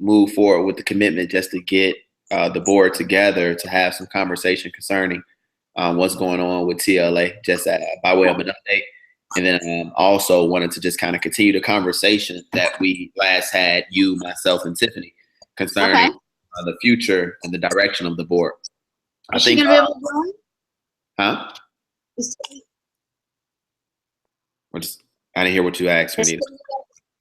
move forward with the commitment just to get the board together to have some conversation concerning what's going on with TLA, just by way of an update. And then also wanted to just kind of continue the conversation that we last had, you, myself, and Tiffany, concerning the future and the direction of the board. Is she going to be able to join? Huh? I didn't hear what you asked, Renita.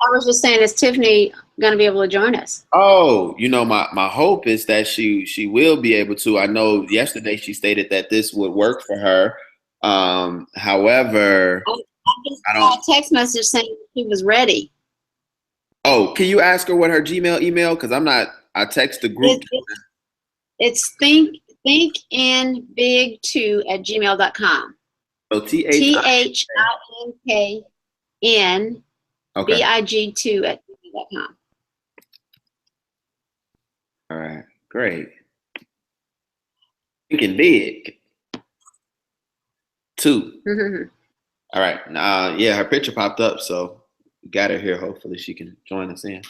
I was just saying, is Tiffany going to be able to join us? Oh, my hope is that she will be able to. I know yesterday she stated that this would work for her. However, I got a text message saying she was ready. Oh, can you ask her what her Gmail email? Because I text the group. It's thinkinbig2@gmail.com. So THINKNBIG2@gmail.com. All right, great. Thinking big. 2. All right. Yeah, her picture popped up, so we got her here. Hopefully she can join us in.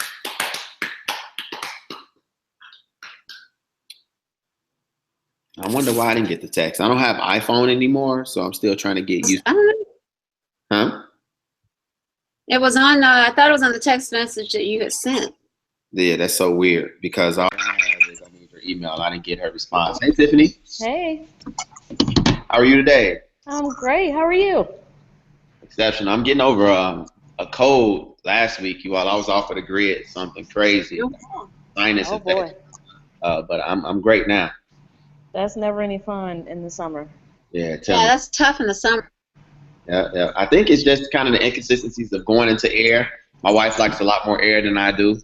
I wonder why I didn't get the text. I don't have iPhone anymore, so I'm still trying to get used to it. I don't know. Huh? It was on, I thought it was on the text message that you had sent. Yeah, that's so weird because all I have is I need her email. I didn't get her response. Hey, Tiffany. Hey. How are you today? I'm great. How are you? Exceptional. I'm getting over a cold last week, you all. I was off of the grid, something crazy. Sinus infection. But I'm great now. That's never any fun in the summer. Yeah, that's tough in the summer. Yeah. I think it's just kind of the inconsistencies of going into air. My wife likes a lot more air than I do.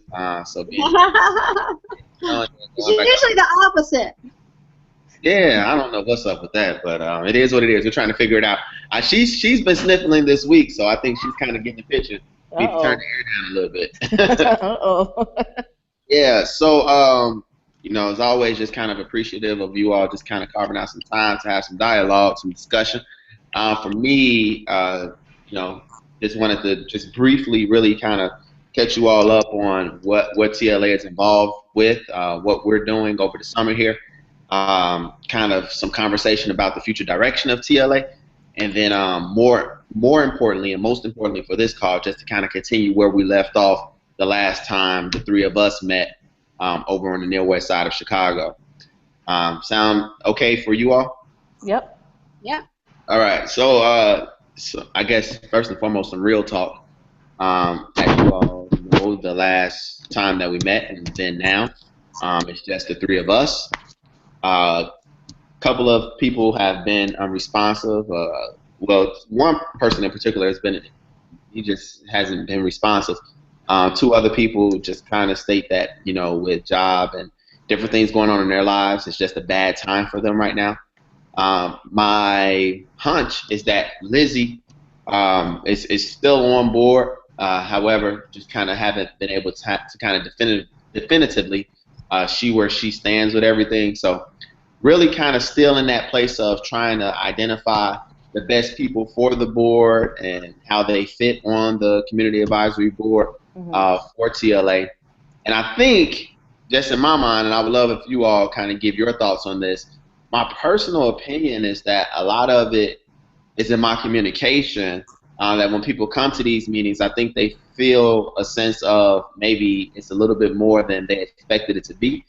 So being, it's usually the opposite. Yeah, I don't know what's up with that, but it is what it is. We're trying to figure it out. She's been sniffling this week, so I think she's kind of getting the picture. Need to turn the air down a little bit. Yeah, so as always, just kind of appreciative of you all just kind of carving out some time to have some dialogue, some discussion. For me, just wanted to just briefly really kind of catch you all up on what TLA is involved with, what we're doing over the summer here, kind of some conversation about the future direction of TLA, and then more importantly and most importantly for this call, just to kind of continue where we left off the last time the three of us met over on the near west side of Chicago. Sound okay for you all? Yep. Yeah. All right. So I guess first and foremost, some real talk. As you all know, the last time that we met and then now, it's just the three of us. Couple of people have been unresponsive. Well, one person in particular he just hasn't been responsive. 2 other people just kind of state that, with job and different things going on in their lives, it's just a bad time for them right now. My hunch is that Lizzie is still on board. However, just kind of haven't been able to kind of definitively where she stands with everything. So really kind of still in that place of trying to identify the best people for the board and how they fit on the community advisory board for TLA. And I think, just in my mind, and I would love if you all kind of give your thoughts on this, my personal opinion is that a lot of it is in my communication, that when people come to these meetings, I think they feel a sense of maybe it's a little bit more than they expected it to be,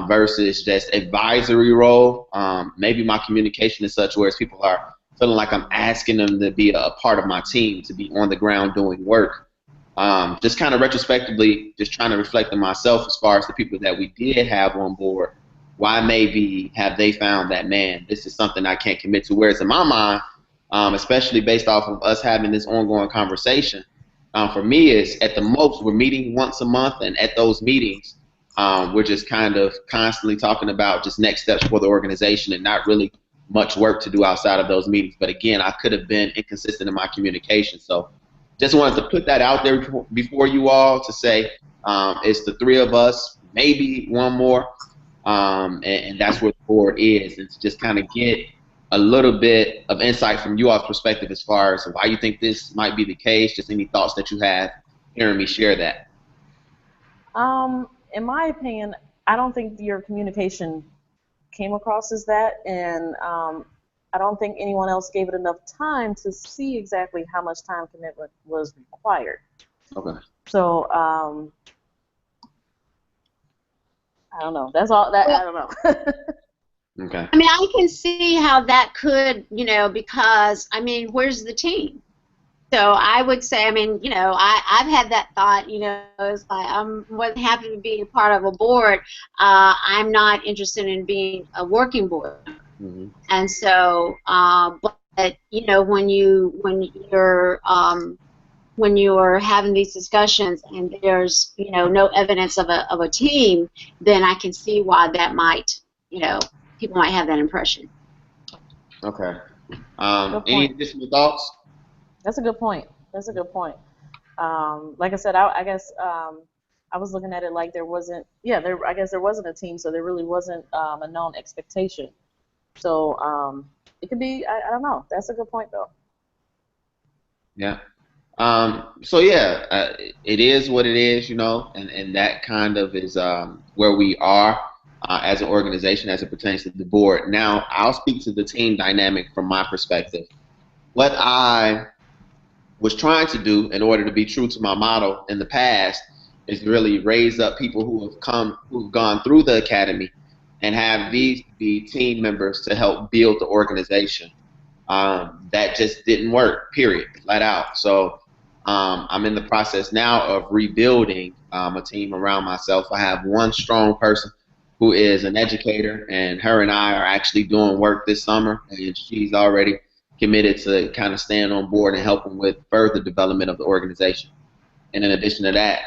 versus just advisory role. Maybe my communication is such where people are feeling like I'm asking them to be a part of my team, to be on the ground doing work. Just kind of retrospectively, just trying to reflect on myself as far as the people that we did have on board. Why maybe have they found that, man, this is something I can't commit to? Whereas in my mind, especially based off of us having this ongoing conversation, for me is at the most we're meeting once a month, and at those meetings, we're just kind of constantly talking about just next steps for the organization and not really much work to do outside of those meetings. But again, I could have been inconsistent in my communication. So just wanted to put that out there before you all to say it's the three of us, maybe one more, and that's where the board is. And to just kind of get a little bit of insight from you all's perspective as far as why you think this might be the case, just any thoughts that you have hearing me share that. in my opinion, I don't think your communication came across as that, and I don't think anyone else gave it enough time to see exactly how much time commitment was required. Okay. So I don't know. That's all. That I don't know. Okay. I mean, I can see how that could, because, I mean, where's the team? So I would say, I mean, I've had that thought, it's like I'm more than happy to be a part of a board. I'm not interested in being a working board. Mm-hmm. And so, but when you're having these discussions and there's no evidence of a team, then I can see why that might people might have that impression. Okay. Good Any point. additional thoughts? That's a good point. That's a good point. Like I said, I guess I was looking at it like there wasn't. Yeah, I guess there wasn't a team, so there really wasn't a known expectation. So it could be. I don't know. That's a good point, though. Yeah. So yeah, it is what it is, and that kind of is where we are as an organization as it pertains to the board. Now, I'll speak to the team dynamic from my perspective. What I was trying to do in order to be true to my motto in the past is really raise up people who've gone through the academy and have these be team members to help build the organization. That just didn't work, period, flat out. So I'm in the process now of rebuilding a team around myself. I have one strong person who is an educator, and her and I are actually doing work this summer, and she's already committed to kind of staying on board and helping with further development of the organization. And in addition to that,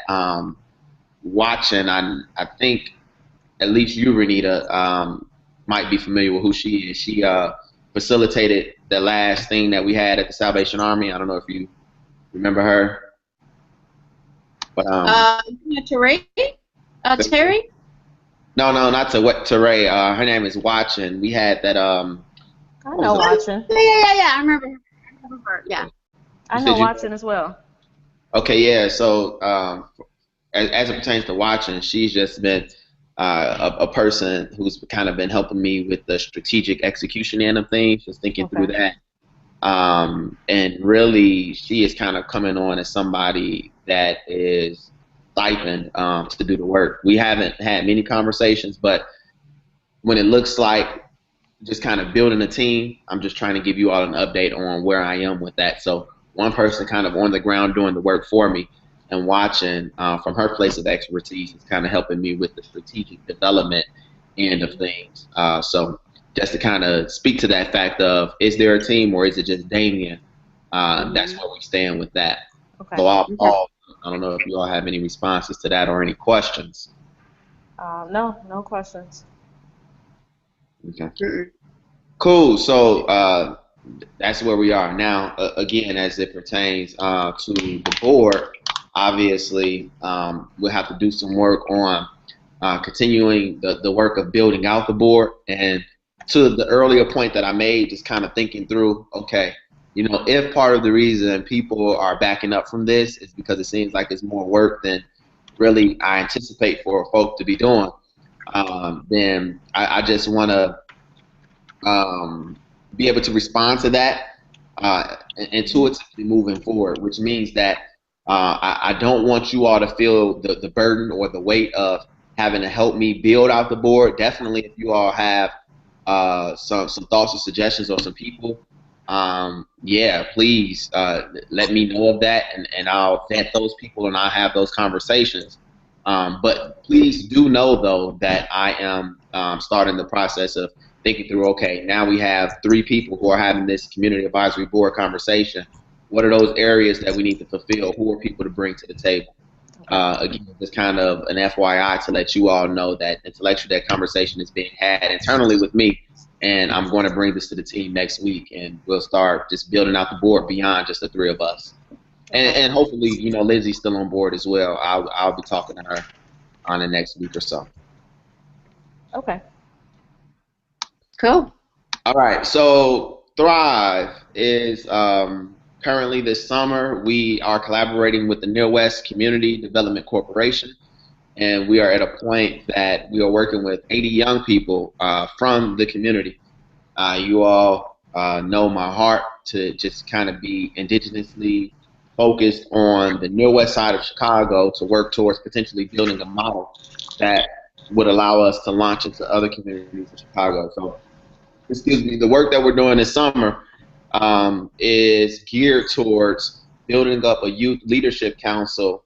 watching, I think at least you, Renita, might be familiar with who she is. She facilitated the last thing that we had at the Salvation Army. I don't know if you remember her. But Terry? Terry? No, not to what Teray. Her name is Watchin. We had that I know Watching. Yeah. I remember her. Yeah. I know Watching as well. Okay, yeah. So as it pertains to Watching, she's just been a person who's kind of been helping me with the strategic execution end of things, just thinking through that. And really, she is kind of coming on as somebody that is stipend to do the work. We haven't had many conversations, but when it looks like just kind of building a team, I'm just trying to give you all an update on where I am with that. So one person kind of on the ground doing the work for me and watching from her place of expertise is kind of helping me with the strategic development end of things. So just to kind of speak to that fact of, is there a team or is it just Damien? That's where we stand with that. Okay. So I'll pause. I don't know if you all have any responses to that or any questions. No questions. Okay. Cool. So that's where we are now. Again, as it pertains to the board, obviously we'll have to do some work on continuing the work of building out the board. And to the earlier point that I made, just kind of thinking through, okay, if part of the reason people are backing up from this is because it seems like it's more work than really I anticipate for folk to be doing, then I just want to be able to respond to that intuitively moving forward, which means that I don't want you all to feel the burden or the weight of having to help me build out the board. Definitely, if you all have some thoughts or suggestions or some people, please let me know of that, and I'll vet those people and I'll have those conversations. But please do know, though, that I am starting the process of thinking through, okay, now we have 3 people who are having this community advisory board conversation. What are those areas that we need to fulfill? Who are people to bring to the table? Again, just kind of an FYI to let you all know that intellectually that conversation is being had internally with me, and I'm going to bring this to the team next week, and we'll start just building out the board beyond just the 3 of us. And hopefully, Lizzie's still on board as well. I'll be talking to her on the next week or so. Okay. Cool. All right. So Thrive is currently this summer we are collaborating with the Near West Community Development Corporation. and we are at a point that we are working with 80 young people from the community. You all know my heart to just kind of be indigenously focused on the near west side of Chicago to work towards potentially building a model that would allow us to launch into other communities in Chicago. So, excuse me, the work that we're doing this summer is geared towards building up a youth leadership council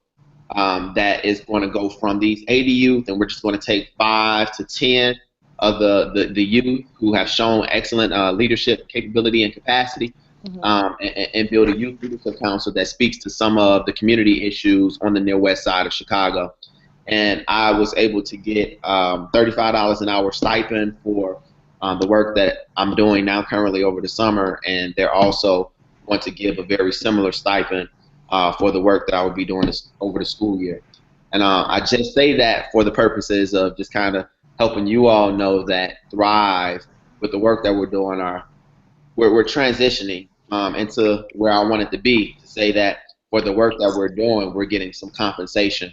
that is going to go from these 80 youth, and we're just going to take 5 to 10 of the youth who have shown excellent leadership capability and capacity, and build a youth leadership council that speaks to some of the community issues on the near west side of Chicago. And I was able to get $35 an hour stipend for the work that I'm doing now currently over the summer, and they're also going to give a very similar stipend for the work that I would be doing over the school year. And I just say that for the purposes of just kind of helping you all know that Thrive, with the work that we're doing, we're transitioning into where I want it to be, to say that for the work that we're doing, we're getting some compensation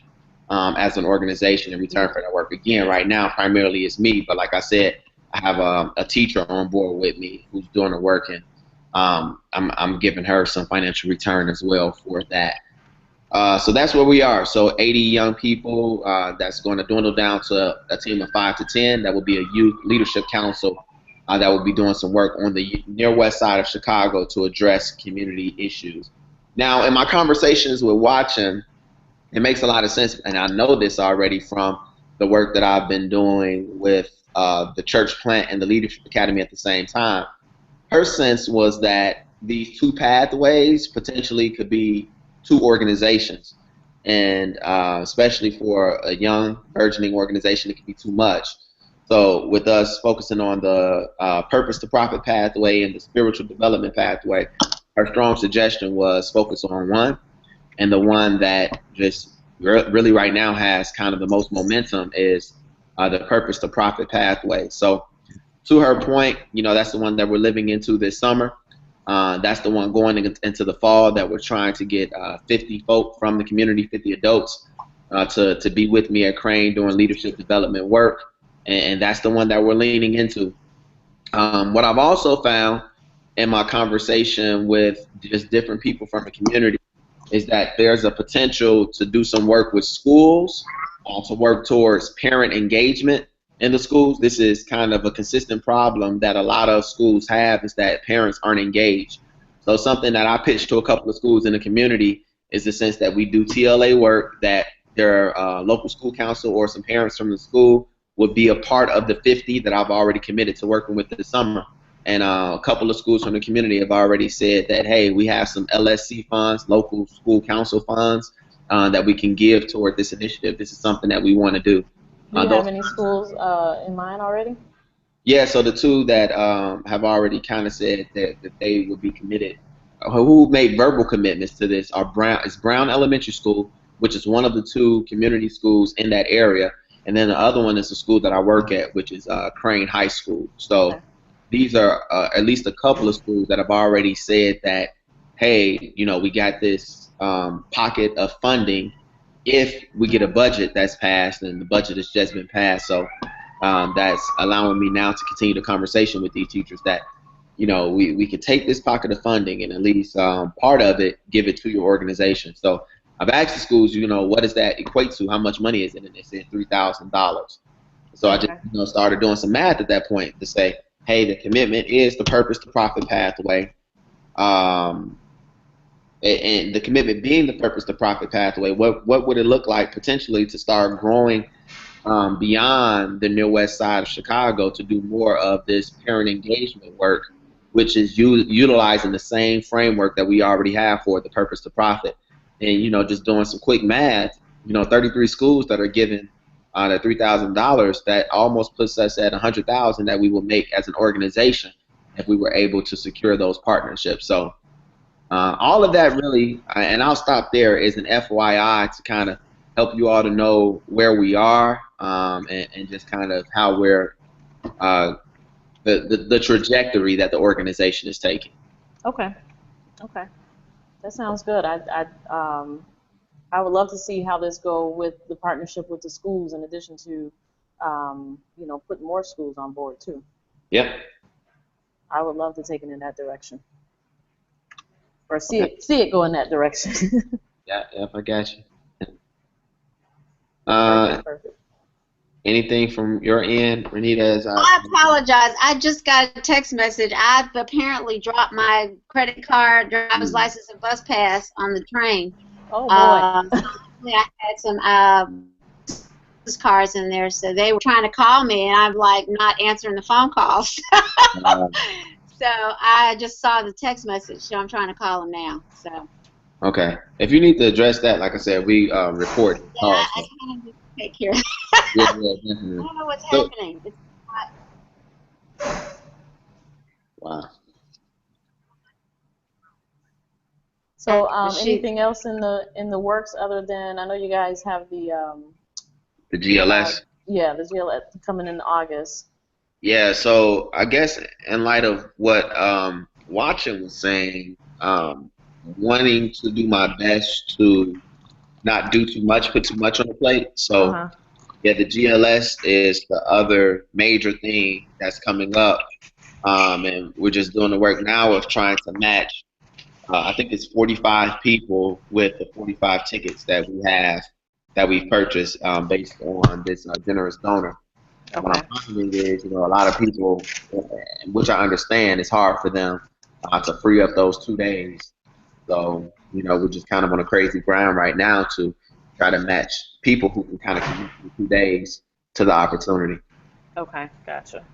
as an organization in return for that work. Again, right now, primarily it's me, but like I said, I have a teacher on board with me who's doing the work, and I'm giving her some financial return as well for that. So that's where we are. So 80 young people, that's going to dwindle down to a team of 5 to 10. That will be a youth leadership council that will be doing some work on the near west side of Chicago to address community issues. Now, in my conversations with Watching, it makes a lot of sense, and I know this already from the work that I've been doing with the church plant and the leadership academy at the same time. Her sense was that these two pathways potentially could be two organizations, and especially for a young burgeoning organization, it could be too much. So with us focusing on the purpose to profit pathway and the spiritual development pathway, her strong suggestion was focus on one, and the one that just really right now has kind of the most momentum is the purpose to profit pathway. So to her point, that's the one that we're living into this summer. That's the one going into the fall that we're trying to get 50 folk from the community, 50 adults, to be with me at Crane doing leadership development work. And that's the one that we're leaning into. What I've also found in my conversation with just different people from the community is that there's a potential to do some work with schools, to work towards parent engagement in the schools. This is kind of a consistent problem that a lot of schools have, is that parents aren't engaged. So something that I pitched to a couple of schools in the community is the sense that we do TLA work, that their local school council or some parents from the school would be a part of the 50 that I've already committed to working with this summer. And a couple of schools from the community have already said that, hey, we have some LSC funds, local school council funds, that we can give toward this initiative. This is something that we want to do. Do you have any schools in mind already? Yeah, so the two that have already kind of said that they would be committed, who made verbal commitments to this, are Brown Elementary School, which is one of the two community schools in that area, and then the other one is the school that I work at, which is Crane High School. So these are at least a couple of schools that have already said that, hey, we got this pocket of funding if we get a budget that's passed, and the budget has just been passed. So that's allowing me now to continue the conversation with these teachers that, we could take this pocket of funding and at least part of it, give it to your organization. So I've asked the schools, what does that equate to? How much money is it? And they said $3,000. So I just started doing some math at that point to say, hey, the commitment is the purpose to profit pathway. And the commitment being the purpose to profit pathway, what would it look like potentially to start growing beyond the near west side of Chicago to do more of this parent engagement work, which is utilizing the same framework that we already have for the purpose to profit. And, just doing some quick math, 33 schools that are given the $3,000, that almost puts us at $100,000 that we will make as an organization if we were able to secure those partnerships. So all of that really, and I'll stop there, is an FYI to kind of help you all to know where we are, and just kind of how we're the trajectory that the organization is taking. Okay. That sounds good. I would love to see how this go with the partnership with the schools, in addition to, putting more schools on board too. Yep. I would love to take it in that direction, or Okay. see it go in that direction. Yeah, yep, I got you. Perfect. Anything from your end, Renita? As I apologize. I just got a text message. I've apparently dropped my credit card, driver's license, and bus pass on the train. Oh boy. So I had some business cards in there, so they were trying to call me, and I'm like not answering the phone calls. So I just saw the text message, so I'm trying to call them now. So. Okay. If you need to address that, like I said, we report Yeah, calls. I kind of need to take care of it. Yeah, I definitely. don't know what's happening. It's not. Wow. So anything else in the works other than, I know you guys have the GLS. the GLS coming in August. Yeah, so I guess in light of what Watson was saying, wanting to do my best to not do too much, put too much on the plate. So yeah, the GLS is the other major thing that's coming up, and we're just doing the work now of trying to match. I think it's 45 people with the 45 tickets that we have that we've purchased based on this generous donor. And what I'm finding is, a lot of people, which I understand, it's hard for them to free up those 2 days. So, we're just kind of on a crazy grind right now to try to match people who can kind of commit the 2 days to the opportunity. Okay, gotcha.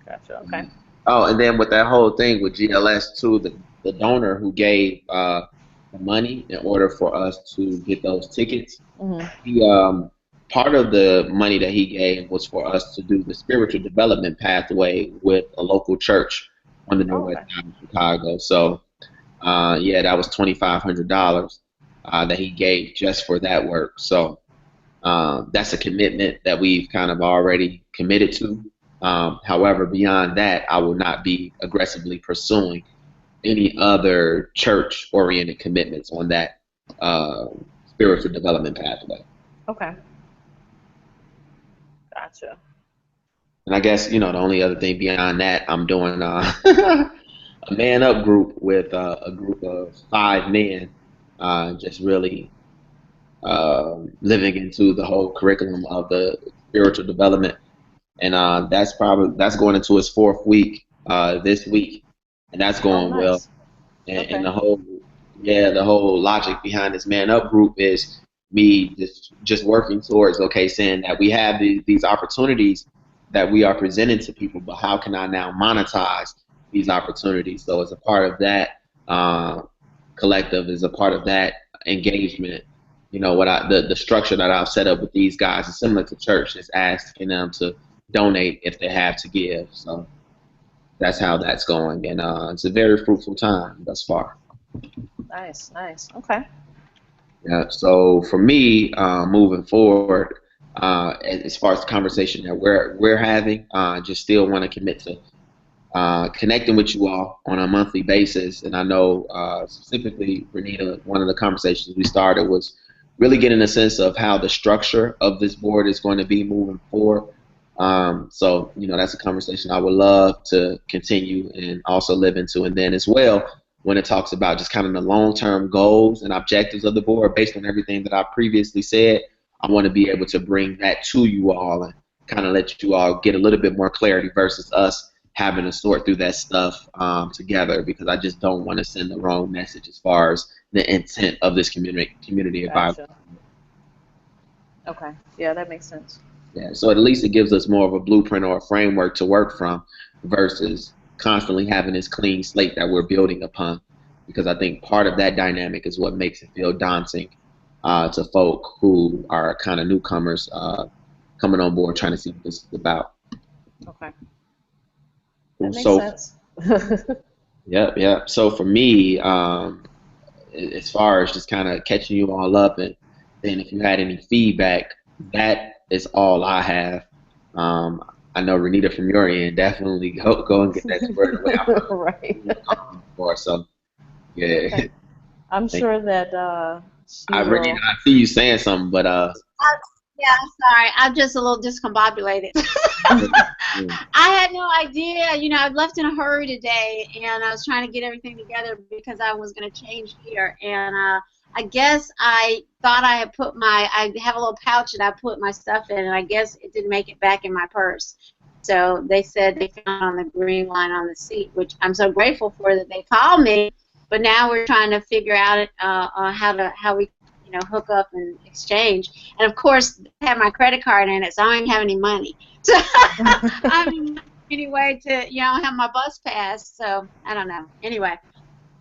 Okay. Oh, and then with that whole thing with GLS too, the donor who gave the money in order for us to get those tickets, he part of the money that he gave was for us to do the spiritual development pathway with a local church on the northwest side of Chicago. So yeah, that was $2,500 that he gave just for that work. So that's a commitment that we've kind of already committed to. However, beyond that, I will not be aggressively pursuing any other church-oriented commitments on that spiritual development pathway. Okay. Gotcha. And I guess, the only other thing beyond that, I'm doing a man up group with a group of 5 men, just really living into the whole curriculum of the spiritual development. And that's going into its 4th week this week, and that's going well. And the whole logic behind this man up group is me just working towards saying that we have these opportunities that we are presenting to people, but how can I now monetize these opportunities? So as a part of that collective, as a part of that engagement, the structure that I've set up with these guys is similar to church. It's asking them to donate if they have to give. So that's how that's going, and it's a very fruitful time thus far. Nice. Okay. Yeah. So for me, moving forward, as far as the conversation that we're having, just still want to commit to connecting with you all on a monthly basis. And I know specifically, Renita, one of the conversations we started was really getting a sense of how the structure of this board is going to be moving forward. So, that's a conversation I would love to continue and also live into. And then as well, when it talks about just kind of the long-term goals and objectives of the board, based on everything that I previously said, I want to be able to bring that to you all and kind of let you all get a little bit more clarity versus us having to sort through that stuff together, because I just don't want to send the wrong message as far as the intent of this community advisory. Okay. Yeah, that makes sense. Yeah, so at least it gives us more of a blueprint or a framework to work from versus constantly having this clean slate that we're building upon, because I think part of that dynamic is what makes it feel daunting to folk who are kind of newcomers coming on board trying to see what this is about. Okay. That makes sense. Yeah. So for me, as far as just kind of catching you all up, and then if you had any feedback, that is all I have. I know Renita from your end, definitely go and get that squared away. Right. So yeah. Okay. I'm sure that I She really will. I see you saying something, but Yeah, I'm sorry. I'm just a little discombobulated. mm, I had no idea. I left in a hurry today, and I was trying to get everything together because I was going to change here. And I guess I thought I have a little pouch that I put my stuff in, and I guess it didn't make it back in my purse. So they said they found on the green line on the seat, which I'm so grateful for that they called me. But now we're trying to figure out how we hook up and exchange. And of course, they have my credit card in it, so I don't even have any money. So I don't even have any way to have my bus pass. So I don't know. Anyway,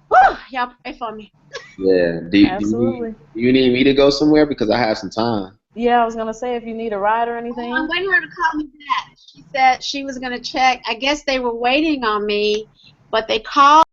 whew, y'all pray for me. yeah. Absolutely. Do you need me to go somewhere because I have some time? Yeah, I was gonna say if you need a ride or Oh, I'm anything. waiting for her to call me back. She said she was going to check. I guess they were waiting on me, but they called